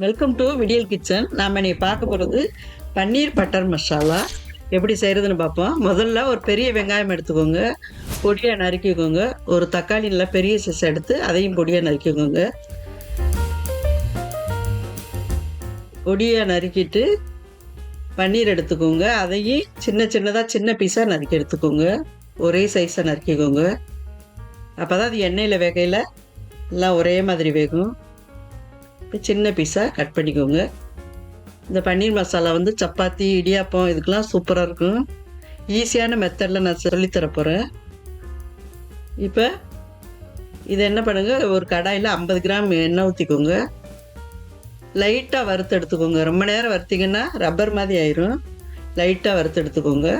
Welcome to விடியல் kitchen. நாம் இன்னைக்கு பார்க்க போகிறது பன்னீர் பட்டர் மசாலா எப்படி செய்கிறதுன்னு பார்ப்போம். முதல்ல ஒரு பெரிய வெங்காயம் எடுத்துக்கோங்க, பொடியாக நறுக்கிக்கோங்க. ஒரு தக்காளி நல்லா பெரிய சைஸ் எடுத்து அதையும் பொடியாக நறுக்கிக்கோங்க. பொடியாக நறுக்கிட்டு பன்னீர் எடுத்துக்கோங்க. அதையும் சின்ன பீஸாக நறுக்கி எடுத்துக்கோங்க. ஒரே சைஸாக நறுக்கிக்கோங்க. அப்போ தான் அது எண்ணெயில் வேகையில் எல்லாம் ஒரே மாதிரி வேகும். சின்ன பீஸாக கட் பண்ணிக்கோங்க. இந்த பன்னீர் மசாலா வந்து சப்பாத்தி, இடியாப்பம் இதுக்கெலாம் சூப்பராக இருக்கும். ஈஸியான மெத்தடில் நான் சொல்லித்தர போகிறேன். இப்போ இதை என்ன பண்ணுங்கள், ஒரு கடாயில் 50 கிராம் எண்ணெய் ஊற்றிக்கோங்க. லைட்டாக வறுத்து எடுத்துக்கோங்க. ரொம்ப நேரம் வறுத்திங்கன்னா ரப்பர் மாதிரி ஆயிரும். லைட்டாக வறுத்து எடுத்துக்கோங்க.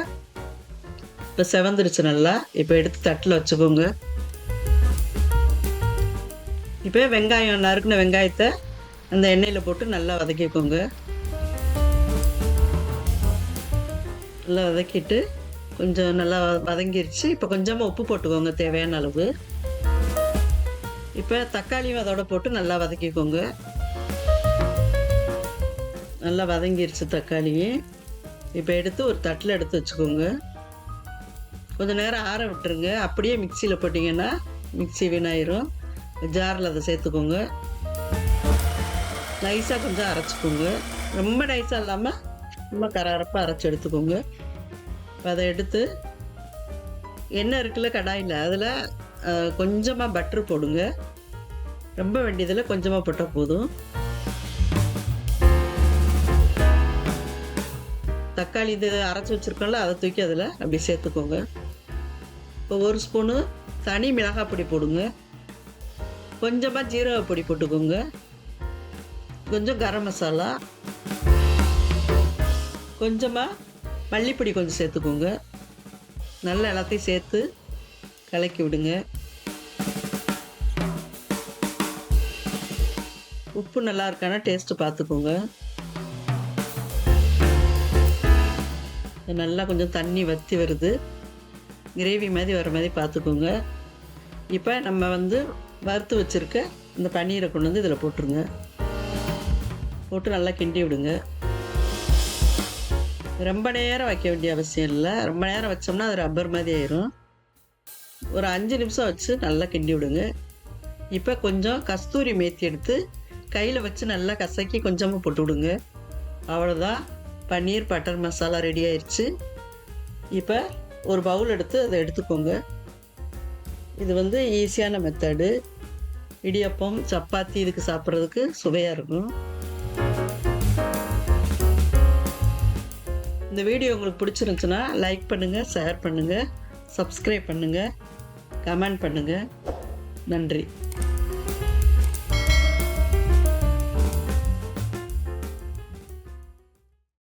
இப்போ செவந்துருச்சு நல்லா. இப்போ எடுத்து தட்டில் வச்சுக்கோங்க. இப்போ வெங்காயம், நறுக்கின வெங்காயத்தை அந்த எண்ணெயில் போட்டு நல்லா வதக்கிக்கோங்க. நல்லா வதக்கிட்டு கொஞ்சம் நல்லா வதங்கிருச்சு. இப்போ கொஞ்சமாக உப்பு போட்டுக்கோங்க தேவையான அளவு. இப்போ தக்காளியும் அதோட போட்டு நல்லா வதக்கிக்கோங்க. நல்லா வதங்கிருச்சு தக்காளியும். இப்போ எடுத்து ஒரு தட்டில் எடுத்து வச்சுக்கோங்க. கொஞ்சம் நேரம் ஆற விட்டுருங்க. அப்படியே மிக்சியில் போட்டிங்கன்னா மிக்சி வீணாயிரும். ஜாரில் அதை சேர்த்துக்கோங்க. நைஸாக கொஞ்சம் அரைச்சிக்கோங்க. ரொம்ப நைஸாக இல்லாமல் ரொம்ப கரகரப்பாக அரைச்சி எடுத்துக்கோங்க. அதை எடுத்து எண்ணெய் இருக்குல்ல கடாயில், அதில் கொஞ்சமாக பட்ரு போடுங்க. ரொம்ப வேண்டியதில் கொஞ்சமாக போட்டால் போதும். தக்காளி இது அரைச்சி வச்சுருக்கோம்ல, அதை தூக்கி அதில் அப்படி சேர்த்துக்கோங்க. இப்போ ஒரு ஸ்பூனு தனி மிளகாய் பொடி போடுங்க. கொஞ்சமாக ஜீரக பொடி போட்டுக்கோங்க. கொஞ்சம் கரம் மசாலா, கொஞ்சமாக மல்லிப்பொடி கொஞ்சம் சேர்த்துக்கோங்க. நல்லா எல்லாத்தையும் சேர்த்து கலக்கி விடுங்க. உப்பு நல்லா இருக்கானா டேஸ்ட்டு பார்த்துக்கோங்க. நல்லா கொஞ்சம் தண்ணி வற்றி வருது, கிரேவி மாதிரி வர மாதிரி பார்த்துக்கோங்க. இப்போ நம்ம வந்து வறுத்து வச்சுருக்க இந்த பன்னீரை கொண்டு வந்து இதில் போட்டுருங்க. போட்டு நல்லா கிண்டி விடுங்க. ரொம்ப நேரம் வைக்க வேண்டிய அவசியம் இல்லை. ரொம்ப நேரம் வச்சோம்னா அது ரப்பர் மாதிரி ஆயிரும். ஒரு 5 நிமிஷம் வச்சு நல்லா கிண்டி விடுங்க. இப்போ கொஞ்சம் கஸ்தூரி மேத்தி எடுத்து கையில் வச்சு நல்லா கசக்கி கொஞ்சமாக போட்டு விடுங்க. அவ்வளோதான், பன்னீர் பட்டர் மசாலா ரெடி ஆயிடுச்சு. இப்போ ஒரு பவுல் எடுத்து அதை எடுத்துக்கோங்க. இது வந்து ஈஸியான மெத்தடு. இடியாப்பம், சப்பாத்தி இதுக்கு சாப்பிட்றதுக்கு சுவையாக இருக்கும். இந்த வீடியோ உங்களுக்கு பிடிச்சிருந்துச்சுன்னா லைக் பண்ணுங்கள், ஷேர் பண்ணுங்கள், சப்ஸ்கிரைப் பண்ணுங்கள், கமெண்ட் பண்ணுங்கள். நன்றி.